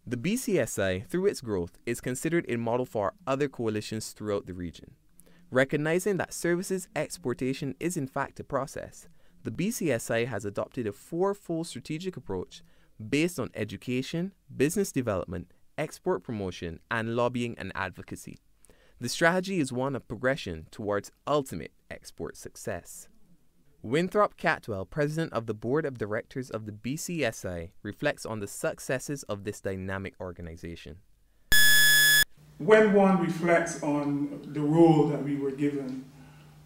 The BCSI, through its growth, is considered a model for other coalitions throughout the region. Recognizing that services exportation is in fact a process, the BCSI has adopted a fourfold strategic approach based on education, business development, export promotion, and lobbying and advocacy. The strategy is one of progression towards ultimate export success. Winthrop Catwell, president of the board of directors of the BCSI, reflects on the successes of this dynamic organization. When one reflects on the role that we were given,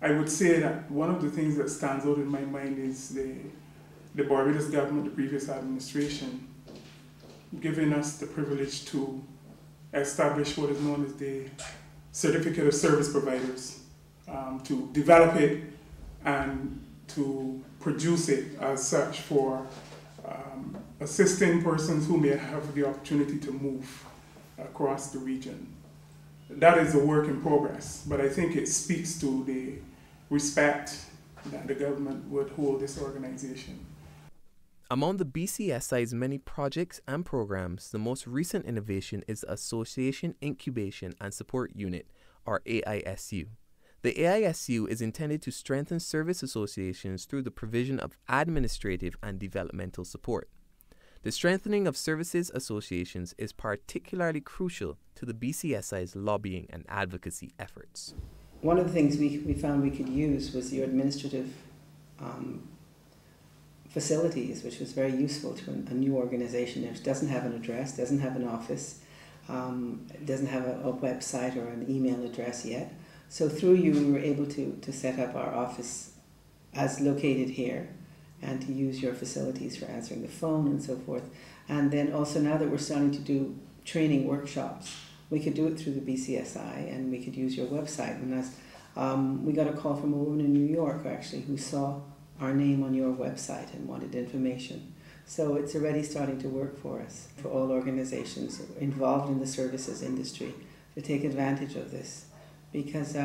I would say that one of the things that stands out in my mind is the Barbados government, the previous administration, giving us the privilege to establish what is known as the Certificate of Service Providers, to develop it and to produce it as such for assisting persons who may have the opportunity to move across the region. That is a work in progress, but I think it speaks to the respect that the government would hold this organization. Among the BCSI's many projects and programs, the most recent innovation is the Association Incubation and Support Unit, or AISU. The AISU is intended to strengthen service associations through the provision of administrative and developmental support. The strengthening of services associations is particularly crucial to the BCSI's lobbying and advocacy efforts. One of the things we found we could use was your administrative facilities, which was very useful to a new organization. It doesn't have an address, doesn't have an office, doesn't have a website or an email address yet. So through you, we were able to set up our office as located here and to use your facilities for answering the phone and so forth. And then also now that we're starting to do training workshops, we could do it through the BCSI and we could use your website. And as we got a call from a woman in New York actually who saw our name on your website and wanted information. So it's already starting to work for us, for all organizations involved in the services industry to take advantage of this. Because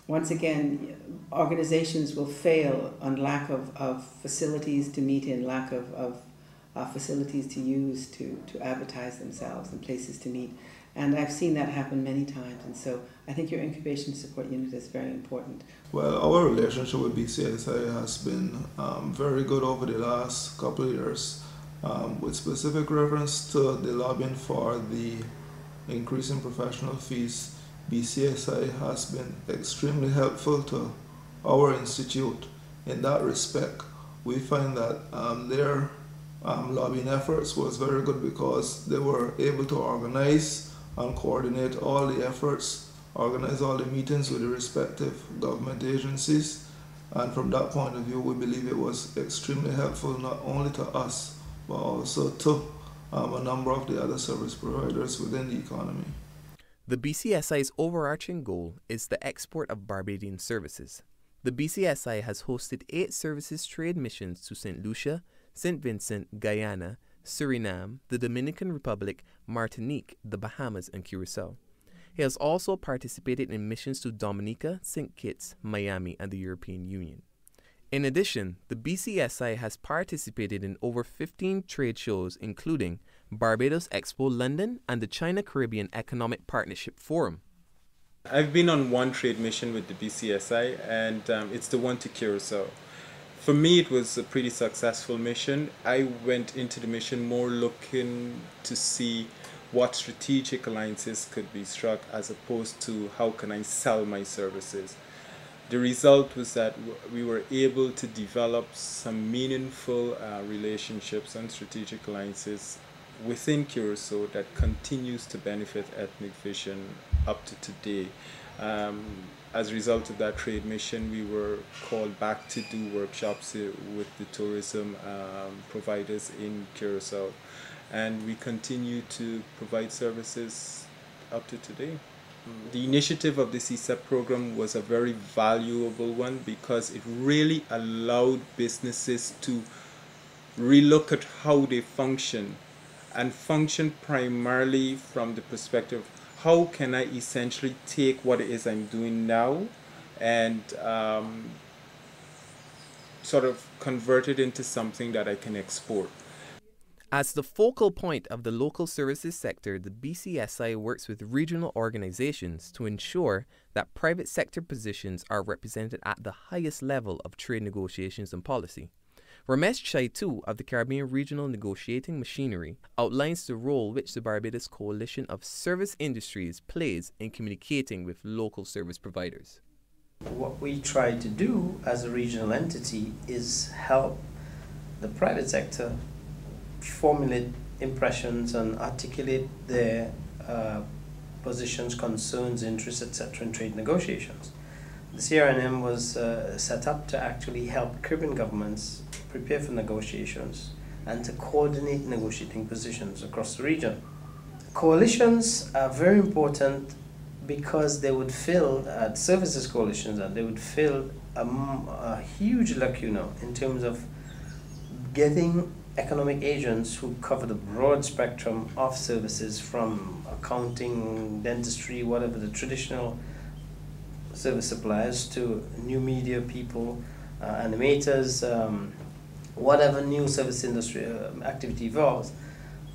once again, organizations will fail on lack of facilities to meet in, lack of facilities to use to advertise themselves and places to meet. And I've seen that happen many times, and so I think your incubation support unit is very important. Well, our relationship with BCSI has been very good over the last couple of years, with specific reference to the lobbying for the increase in professional fees. BCSI has been extremely helpful to our institute in that respect. We find that their lobbying efforts was very good because they were able to organize and coordinate all the efforts, organize all the meetings with the respective government agencies, and from that point of view we believe it was extremely helpful not only to us but also to a number of the other service providers within the economy. The BCSI's overarching goal is the export of Barbadian services. The BCSI has hosted 8 services trade missions to St. Lucia, St. Vincent, Guyana, Suriname, the Dominican Republic, Martinique, the Bahamas, and Curacao. He has also participated in missions to Dominica, St. Kitts, Miami, and the European Union. In addition, the BCSI has participated in over 15 trade shows, including Barbados Expo London and the China-Caribbean Economic Partnership Forum. I've been on one trade mission with the BCSI, and it's the one to Curacao. For me, it was a pretty successful mission. I went into the mission more looking to see what strategic alliances could be struck as opposed to how can I sell my services. The result was that we were able to develop some meaningful relationships and strategic alliances within Curacao that continues to benefit Ethnic Vision up to today. As a result of that trade mission, we were called back to do workshops with the tourism providers in Curacao, and we continue to provide services up to today. The initiative of the CSEP program was a very valuable one because it really allowed businesses to relook at how they function and function primarily from the perspective how can I essentially take what it is I'm doing now and sort of convert it into something that I can export. As the focal point of the local services sector, the BCSI works with regional organizations to ensure that private sector positions are represented at the highest level of trade negotiations and policy. Ramesh Chaitu of the Caribbean Regional Negotiating Machinery outlines the role which the Barbados Coalition of Service Industries plays in communicating with local service providers. What we try to do as a regional entity is help the private sector formulate impressions and articulate their positions, concerns, interests, etc. in trade negotiations. The CRNM was set up to actually help Caribbean governments prepare for negotiations and to coordinate negotiating positions across the region. Coalitions are very important because they would fill, services coalitions, and they would fill a huge lacuna in terms of getting economic agents who cover the broad spectrum of services from accounting, dentistry, whatever the traditional service suppliers, to new media people, animators, whatever new service industry activity evolves,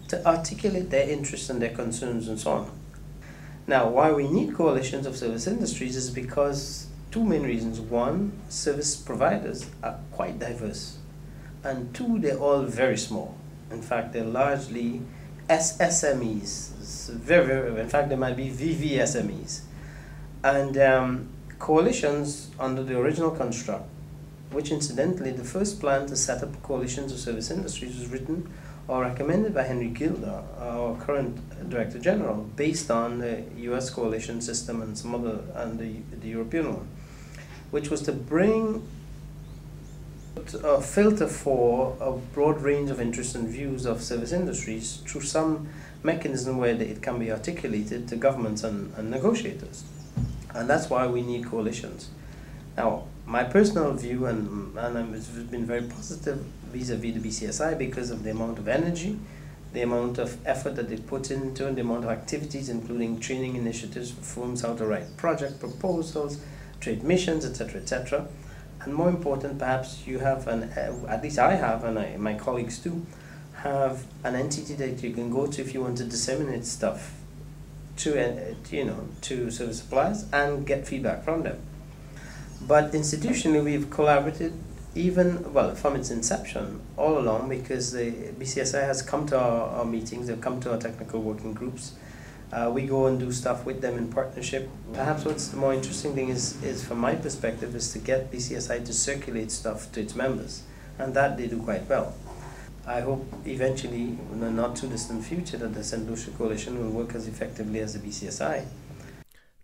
to articulate their interests and their concerns and so on. Now, why we need coalitions of service industries is because two main reasons. One, service providers are quite diverse. And two, they're all very small. In fact, they're largely SMEs. In fact, they might be VVSMEs. And coalitions under the original construct, which incidentally, the first plan to set up coalitions of service industries was written or recommended by Henry Gilder, our current Director General, based on the US coalition system and some other, and the European one, which was to bring a filter for a broad range of interests and views of service industries through some mechanism where it can be articulated to governments and negotiators. And that's why we need coalitions. Now, my personal view, and I've been very positive vis-a-vis the BCSI because of the amount of energy, the amount of effort that they put into, and the amount of activities, including training initiatives for firms how to write project proposals, trade missions, etc., etc. And more important, perhaps you have, at least I have, and my colleagues too, have an entity that you can go to if you want to disseminate stuff to, to service suppliers and get feedback from them. But institutionally, we've collaborated from its inception all along, because the BCSI has come to our meetings, they've come to our technical working groups. We go and do stuff with them in partnership. Perhaps what's the more interesting thing is from my perspective, is to get BCSI to circulate stuff to its members, and that they do quite well. I hope eventually, in the not too distant future, that the St. Lucia Coalition will work as effectively as the BCSI.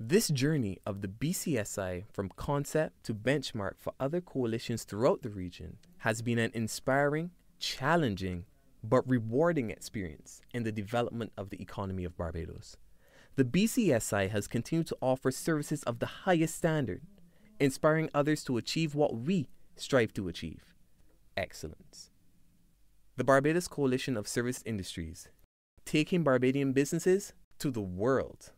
This journey of the BCSI from concept to benchmark for other coalitions throughout the region has been an inspiring, challenging, but rewarding experience in the development of the economy of Barbados. The BCSI has continued to offer services of the highest standard, inspiring others to achieve what we strive to achieve: excellence. The Barbados Coalition of Service Industries, taking Barbadian businesses to the world.